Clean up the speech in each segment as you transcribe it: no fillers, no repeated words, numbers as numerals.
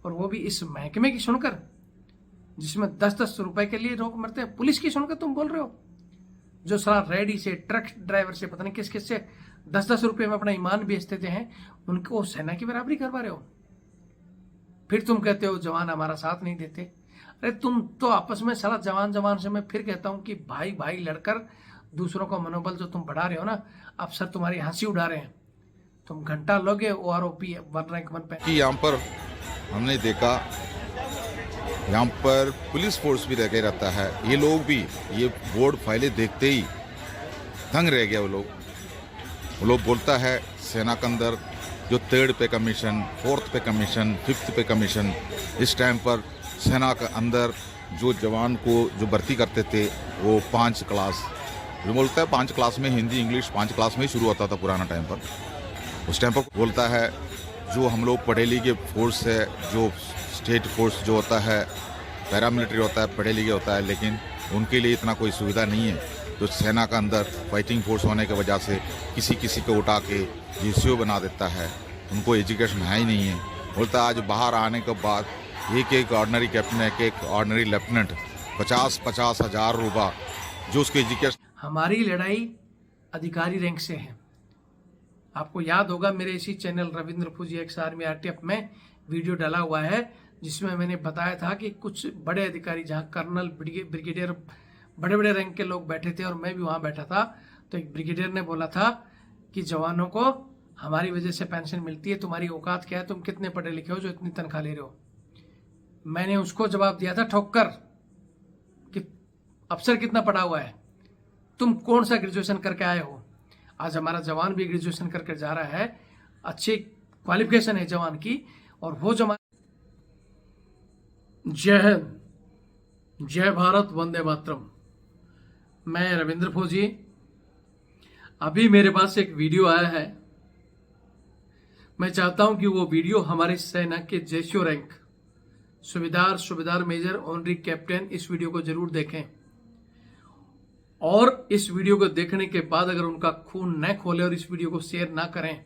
और वो भी इस महकमे की सुनकर, जिसमें 10-10 रुपए के लिए लोग मरते हैं। पुलिस की सुनकर तुम बोल रहे हो, जो सारा रेडी से, ट्रक ड्राइवर से, पता नहीं किस किस से 10-10 रुपए में अपना ईमान बेचते थे हैं, उनको सेना की बराबरी करवा रहे हो। फिर तुम कहते हो जवान हमारा साथ नहीं देते। अरे तुम तो आपस में साला जवान जवान से, मैं फिर कहता हूं कि भाई भाई लड़कर दूसरों का मनोबल जो तुम बढ़ा रहे हो ना, अफसर तुम्हारी हंसी उड़ा रहे हैं। तुम घंटा लोगे OROP 1 रैंक 1 पे। कि यहाँ पर हमने देखा, यहाँ पर पुलिस फोर्स भी लगे रहता है। ये लोग भी ये बोर्ड फाइलें देखते ही दंग रह गया। वो लोग बोलता है सेना के अंदर जो 3rd पे कमीशन, 4th पे कमीशन, 5th पे कमीशन, इस टाइम पर सेना के अंदर जो जवान को जो भर्ती करते थे वो 5 क्लास, जो बोलता है 5 क्लास में हिंदी इंग्लिश 5 क्लास में ही शुरू होता था पुराना टाइम पर। उस टाइम पर बोलता है जो हम लोग पढ़े लिखे फोर्स है, जो स्टेट फोर्स जो होता है, पैरामिलिट्री होता है, पढ़े लिखे होता है, लेकिन उनके लिए इतना कोई सुविधा नहीं है। तो सेना का अंदर फाइटिंग फोर्स होने की वजह से किसी को उठा के GCO बना देता है, उनको एजुकेशन है ही नहीं है। बोलता आज बाहर आने के बाद एक ऑर्डिनरी कैप्टन, एक ऑर्डिनरी लेफ्टिनेंट 50-50 हज़ार रुपये जो उसके एजुकेशन। हमारी लड़ाई अधिकारी रैंक से है। आपको याद होगा मेरे इसी चैनल रविंद्र फौजी एक्स आर्मी RTF में वीडियो डाला हुआ है, जिसमें मैंने बताया था कि कुछ बड़े अधिकारी, जहां कर्नल, ब्रिगेडियर, बड़े बड़े रैंक के लोग बैठे थे और मैं भी वहां बैठा था, तो एक ब्रिगेडियर ने बोला था कि जवानों को हमारी वजह से पेंशन मिलती है, तुम्हारी औकात क्या है, तुम कितने पढ़े लिखे हो जो इतनी तनख्वाह ले रहे हो। मैंने उसको जवाब दिया था ठोकर कि अफसर कितना पढ़ा हुआ है, तुम कौन सा ग्रेजुएशन करके आए हो। आज हमारा जवान भी ग्रेजुएशन करके जा रहा है, अच्छी क्वालिफिकेशन है जवान की, और वो जवान। जय हिंद, जय भारत, वंदे मातरम। मैं रविंद्र फौजी। अभी मेरे पास एक वीडियो आया है, मैं चाहता हूं कि वो वीडियो हमारे सेना के JCO रैंक सूबेदार मेजर ऑनरी कैप्टन इस वीडियो को जरूर देखें, और इस वीडियो को देखने के बाद अगर उनका खून न खोले और इस वीडियो को शेयर ना करें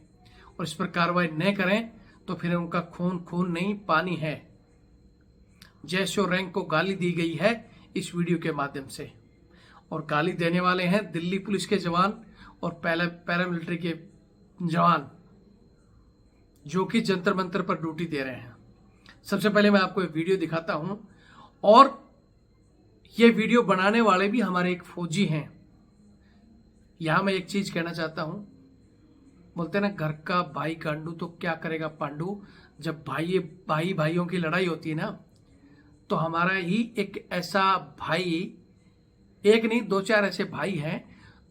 और इस पर कार्रवाई न करें तो फिर उनका खून नहीं, पानी है। JCO रैंक को गाली दी गई है इस वीडियो के माध्यम से, और गाली देने वाले हैं दिल्ली पुलिस के जवान और पैरामिलिट्री के जवान, जो कि जंतर मंतर पर ड्यूटी दे रहे हैं। सबसे पहले मैं आपको एक वीडियो दिखाता हूं, और ये वीडियो बनाने वाले भी हमारे एक फौजी हैं। यहां मैं एक चीज कहना चाहता हूं, बोलते हैं ना घर का भाई गांडू तो क्या करेगा पांडू। जब भाइयों की लड़ाई होती है ना, तो हमारा ही एक ऐसा भाई, एक नहीं 2-4 ऐसे भाई हैं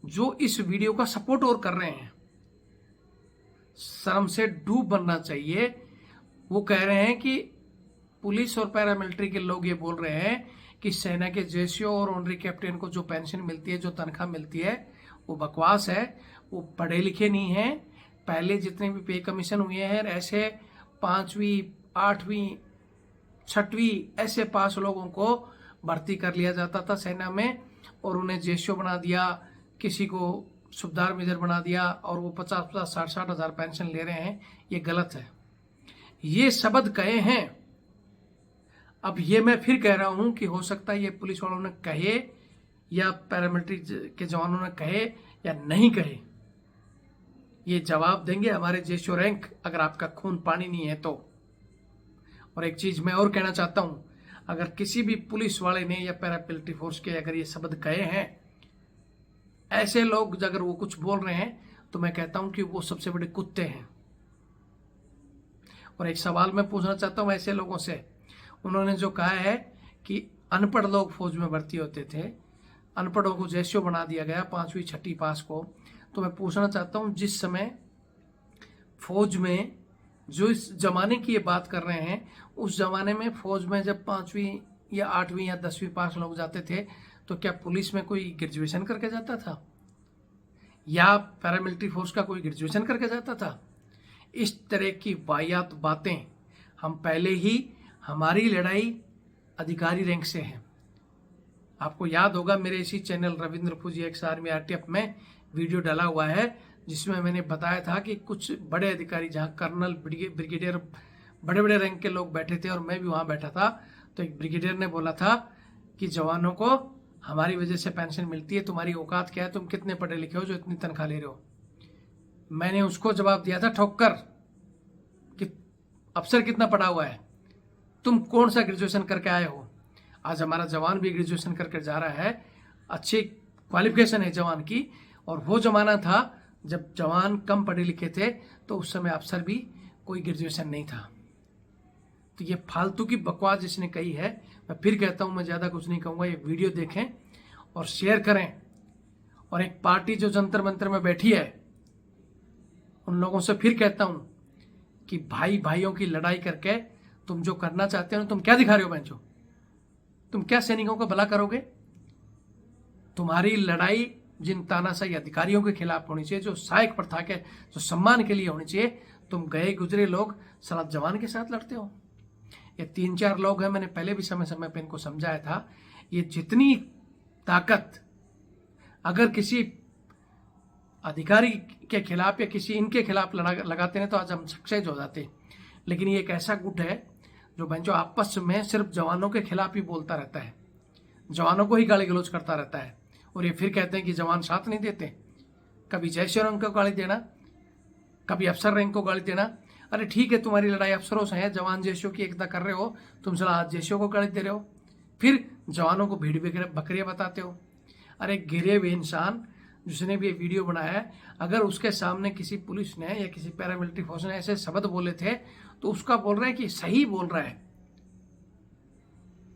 जो इस वीडियो का सपोर्ट और कर रहे हैं। शर्म से डूब बनना चाहिए। वो कह रहे हैं कि पुलिस और पैरामिलिट्री के लोग ये बोल रहे हैं कि सेना के JCO और ऑनरी कैप्टन को जो पेंशन मिलती है, जो तनख्वाह मिलती है, वो बकवास है, वो पढ़े लिखे नहीं है। पहले जितने भी पे कमीशन हुए हैं, ऐसे 5वीं 8वीं 6वीं ऐसे पास लोगों को भर्ती कर लिया जाता था सेना में, और उन्हें JCO बना दिया, किसी को सूबेदार मेजर बना दिया, और वो 50-50 60-60 हज़ार पेंशन ले रहे हैं। ये गलत है। ये शब्द कहे हैं, अब ये मैं फिर कह रहा हूं कि हो सकता है ये पुलिस वालों ने कहे या पैरामिलिट्री के जवानों ने कहे या नहीं कहे, ये जवाब देंगे हमारे JCO रैंक, अगर आपका खून पानी नहीं है तो। और एक चीज मैं और कहना चाहता हूं, अगर किसी भी पुलिस वाले ने या पैरामिलिट्री फोर्स के अगर ये शब्द कहे हैं, ऐसे लोग अगर वो कुछ बोल रहे हैं, तो मैं कहता हूं कि वो सबसे बड़े कुत्ते हैं। और एक सवाल मैं पूछना चाहता हूं ऐसे लोगों से, उन्होंने जो कहा है कि अनपढ़ लोग फौज में भर्ती होते थे, अनपढ़ों को JCO बना दिया गया 5वीं 6वीं पास को, तो मैं पूछना चाहता हूं जिस समय फौज में, जो इस जमाने की ये बात कर रहे हैं, उस जमाने में फौज में जब 5वीं या 8वीं या 10वीं पास लोग जाते थे, तो क्या पुलिस में कोई ग्रेजुएशन करके जाता था, या पैरामिलिट्री फोर्स का कोई ग्रेजुएशन करके जाता था? इस तरह की वाहियात बातें हम पहले ही, हमारी लड़ाई अधिकारी रैंक से है। आपको याद होगा मेरे इसी चैनल रविंद्र फौजी एक्स आर्मी RTF में वीडियो डाला हुआ है, जिसमें मैंने बताया था कि कुछ बड़े अधिकारी, जहां कर्नल, ब्रिगेडियर, बड़े बड़े रैंक के लोग बैठे थे और मैं भी वहां बैठा था। तो एक ब्रिगेडियर ने बोला था कि जवानों को हमारी वजह से पेंशन मिलती है, तुम्हारी औकात क्या है, तुम कितने पढ़े लिखे हो जो इतनी तनख्वाह ले रहे हो। मैंने उसको जवाब दिया था ठोक कर कि अफसर कितना पढ़ा हुआ है, तुम कौन सा ग्रेजुएशन करके आए हो। आज हमारा जवान भी ग्रेजुएशन करके जा रहा है, अच्छी क्वालिफिकेशन है जवान की। और वो जमाना था जब जवान कम पढ़े लिखे थे, तो उस समय अफसर भी कोई ग्रेजुएशन नहीं था। तो ये फालतू की बकवास जिसने कही है, मैं फिर कहता हूं, मैं ज्यादा कुछ नहीं कहूंगा। ये वीडियो देखें और शेयर करें। और एक पार्टी जो जंतर मंतर में बैठी है, उन लोगों से फिर कहता हूं कि भाई भाइयों की लड़ाई करके तुम जो करना चाहते हो, तुम क्या दिखा रहे हो बेंचो? तुम क्या सैनिकों का भला करोगे? तुम्हारी लड़ाई जिन तानाशाही अधिकारियों के खिलाफ होनी चाहिए, जो सहायक प्रथा के, जो सम्मान के लिए होनी चाहिए। तुम गए गुजरे लोग साला जवान के साथ लड़ते हो। ये 3-4 लोग हैं, मैंने पहले भी समय समय पे इनको समझाया था। ये जितनी ताकत अगर किसी अधिकारी के खिलाफ या किसी इनके खिलाफ लगाते हैं तो आज हम सक्सेस हो जाते। लेकिन ये एक ऐसा गुट है जो बंचो आपस में सिर्फ जवानों के खिलाफ ही बोलता रहता है, जवानों को ही गाली गलौज करता रहता है। और ये फिर कहते हैं कि जवान साथ नहीं देते। कभी जय श्री राम को गाली देना, कभी अफसर रैंक को गाली देना। अरे ठीक है, तुम्हारी लड़ाई अफसरों से है, जवान जैशों की एकता कर रहे हो, तुम सला आज जैशों को गाली दे रहे हो, फिर जवानों को भीड़ बकरियां बताते हो। अरे गिरे हुए इंसान जिसने भी ये वीडियो बनाया है, अगर उसके सामने किसी पुलिस ने या किसी पैरामिलिट्री फोर्स ने ऐसे शब्द बोले थे तो उसका बोल रहा है कि सही बोल रहा है।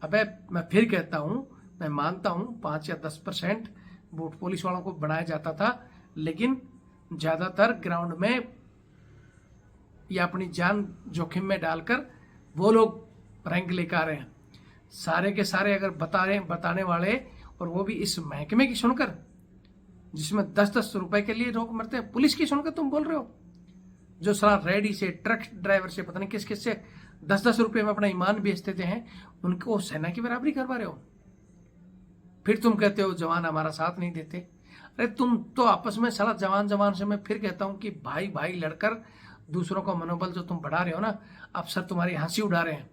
अबे मैं फिर कहता हूं, मैं मानता हूं 5 या 10% वोट पुलिस वालों को बढ़ाया जाता था, लेकिन ज्यादातर ग्राउंड में या अपनी जान जोखिम में डालकर वो लोग रैंक लेकर आ रहे हैं। सारे के सारे अगर बताने वाले, और वो भी इस महकमे की सुनकर जिसमें 10-10 रुपए के लिए लोग मरते हैं, पुलिस की सुनकर तुम बोल रहे हो। जो साला रेडी से, ट्रक ड्राइवर से, पता नहीं किस किस से 10-10 रुपए में अपना ईमान बेच देते हैं, उनको सेना की बराबरी करवा रहे हो। फिर तुम कहते हो जवान हमारा साथ नहीं देते। अरे तुम तो आपस में साला जवान से, मैं फिर कहता हूं कि भाई भाई लड़कर दूसरों का मनोबल जो तुम बढ़ा रहे हो ना, अफसर तुम्हारी हंसी उड़ा रहे हैं।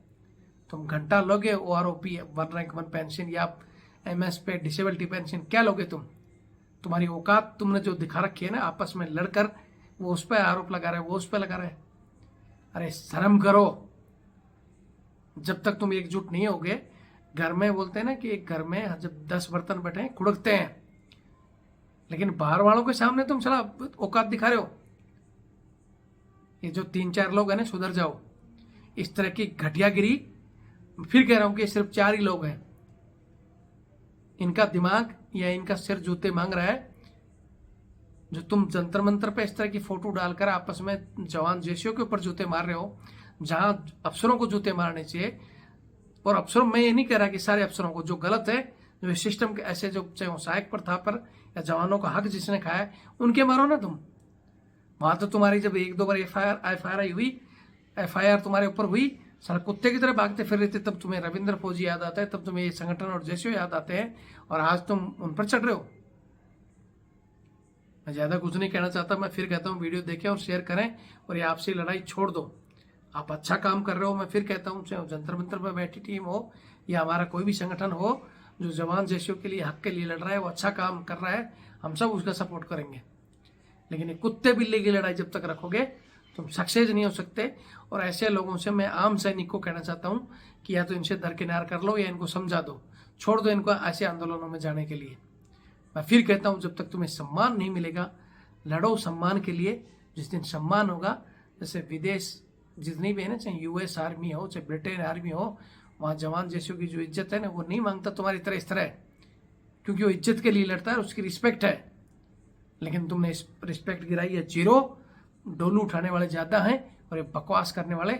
तुम घंटा लोगे OROP 1 रैंक 1 पेंशन या MS पे डिसेबिलिटी पेंशन, क्या लोगे तुम? तुम्हारी औकात तुमने जो दिखा रखी है ना, आपस में लड़कर वो उस पर आरोप लगा रहे, वो उस पर लगा रहे। अरे शर्म करो। जब तक तुम एकजुट नहीं होगे, घर में बोलते हैं ना कि एक घर में जब 10 बर्तन बैठे हैं खुड़कते हैं, लेकिन बाहर वालों के सामने तुम चला औकात दिखा रहे हो। ये जो 3-4 लोग हैं ना, सुधर जाओ। इस तरह की घटियागिरी, फिर कह रहा हूं कि सिर्फ 4 ही लोग हैं, इनका दिमाग या इनका सिर जूते मांग रहा है। जो तुम जंतर मंतर पे इस तरह की फोटो डालकर आपस में जवान जैशियों के ऊपर जूते मार रहे हो, जहां अफसरों को जूते मारने चाहिए। और अफसरों, मैं ये नहीं कह रहा कि सारे अफसरों को, जो गलत है, जो सिस्टम के ऐसे जो चाहे सहायक प्रथा पर या जवानों का हक जिसने खाया है, उनके मारो ना तुम। वहां तो तुम्हारी जब 1-2 बार FIR तुम्हारे ऊपर हुई, सारा कुत्ते की तरह भागते फिर रहे थे, तब तुम्हें रविंद्र फौजी याद आता है, तब तुम्हें ये संगठन और जैसे याद आते हैं, और आज तुम उन पर चढ़ रहे हो। मैं ज्यादा कुछ नहीं कहना चाहता। मैं फिर कहता हूँ वीडियो देखें और शेयर करें, और ये आपसी लड़ाई छोड़ दो। आप अच्छा काम कर रहे हो। मैं फिर कहता हूँ, चाहे जंतर मंतर पर बैठी टीम हो या हमारा कोई भी संगठन हो जो जवान जैशियों के लिए, हक के लिए लड़ रहा है, वो अच्छा काम कर रहा है, हम सब उसका सपोर्ट करेंगे। लेकिन ये कुत्ते बिल्ली की लड़ाई जब तक रखोगे, तुम सक्सेस नहीं हो सकते। और ऐसे लोगों से मैं आम सैनिक को कहना चाहता हूं कि या तो इनसे दरकिनार कर लो या इनको समझा दो, छोड़ दो इनको ऐसे आंदोलनों में जाने के लिए। मैं फिर कहता हूं, जब तक तुम्हें सम्मान नहीं मिलेगा, लड़ो सम्मान के लिए। जिस दिन सम्मान होगा, जैसे विदेश जितनी भी है ना, चाहे US आर्मी हो, चाहे ब्रिटेन आर्मी हो, वहां जवान जैसों की जो इज्जत है ना, वो नहीं मांगता तुम्हारी तरह इस तरह, क्योंकि वो इज्जत के लिए लड़ता है, उसकी रिस्पेक्ट है। लेकिन तुमने इस रिस्पेक्ट गिराई है 0। डोलू उठाने वाले ज्यादा हैं और ये बकवास करने वाले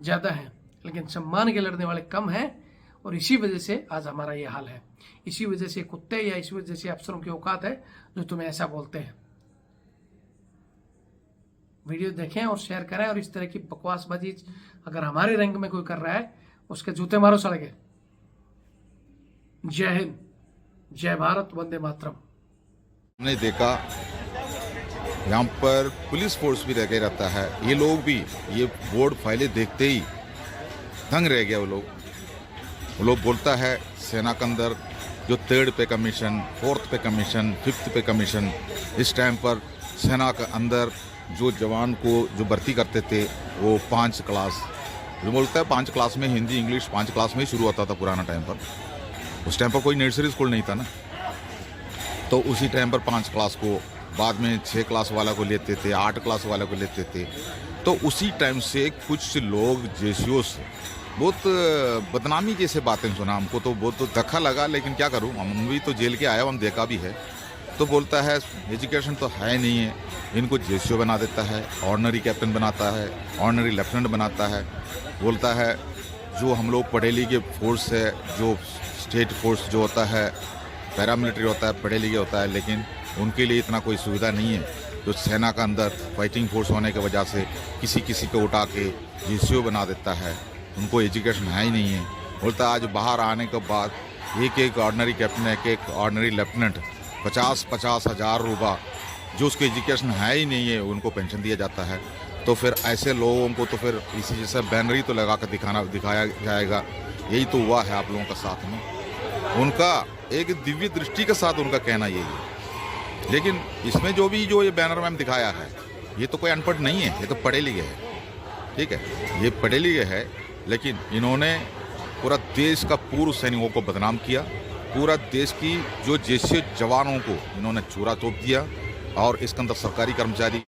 ज्यादा हैं, लेकिन सम्मान के लड़ने वाले कम हैं। और इसी वजह से आज हमारा ये हाल है। इसी वजह से कुत्ते या इसी वजह से अफसरों की औकात है जो तुम्हें ऐसा बोलते हैं। वीडियो देखें और शेयर करें, और इस तरह की बकवासबाजी अगर हमारे रैंक में कोई कर रहा है, उसके जूते मारो सड़के। जय हिंद, जय भारत, वंदे मातरम। हमने देखा यहाँ पर पुलिस फोर्स भी रह के रहता है। ये लोग भी ये बोर्ड फाइलें देखते ही दंग रह गया। वो लोग बोलता है सेना के अंदर जो 3rd पे कमीशन, 4th पे कमीशन, 5th पे कमीशन, इस टाइम पर सेना के अंदर जो जवान को जो भर्ती करते थे वो 5 क्लास, जो बोलता है 5 क्लास में हिंदी इंग्लिश 5 क्लास में ही शुरू होता था पुराना टाइम पर। उस टाइम पर कोई नर्सरी स्कूल नहीं था ना, तो उसी टाइम पर 5 क्लास को, बाद में 6 क्लास वाला को लेते थे, 8 क्लास वाला को लेते थे। तो उसी टाइम से कुछ लोग जेसीओ से बहुत बदनामी जैसे बातें सुना, हमको तो बहुत धक्का लगा, लेकिन क्या करूं, हम भी तो जेल के आया, हम देखा भी है। तो बोलता है एजुकेशन तो है नहीं है, इनको जेसीओ बना देता है, ऑर्डिनरी कैप्टन बनाता है, ऑर्डिनरी लेफ्टिनेंट बनाता है। बोलता है जो हम लोग पढ़े लिखे फोर्स है, जो स्टेट फोर्स जो होता है, पैरामिलिट्री होता है, पढ़े लिखे होता है, लेकिन उनके लिए इतना कोई सुविधा नहीं है। जो सेना का अंदर फाइटिंग फोर्स होने की वजह से किसी को उठा के जेसीओ बना देता है, उनको एजुकेशन है ही नहीं है। बोलता है आज बाहर आने के बाद एक ऑर्डिनरी कैप्टन, एक ऑर्डिनरी लेफ्टिनेंट 50-50 हज़ार रुपये जो उसको एजुकेशन है ही नहीं है, उनको पेंशन दिया जाता है। तो फिर ऐसे लोगों को तो फिर इसी जैसा बैनर ही तो लगा कर दिखाया जाएगा। यही तो हुआ है आप लोगों का साथ में। उनका एक दिव्य दृष्टि के साथ उनका कहना यही है, लेकिन इसमें जो ये बैनर मैम दिखाया है, ये तो कोई अनपढ़ नहीं है, ये तो पढ़े लिखे है। ठीक है, ये पढ़े लिखे है, लेकिन इन्होंने पूरा देश का पूर्व सैनिकों को बदनाम किया, पूरा देश की जो जेसीओ जवानों को इन्होंने चूरा तोप दिया, और इसके अंदर सरकारी कर्मचारी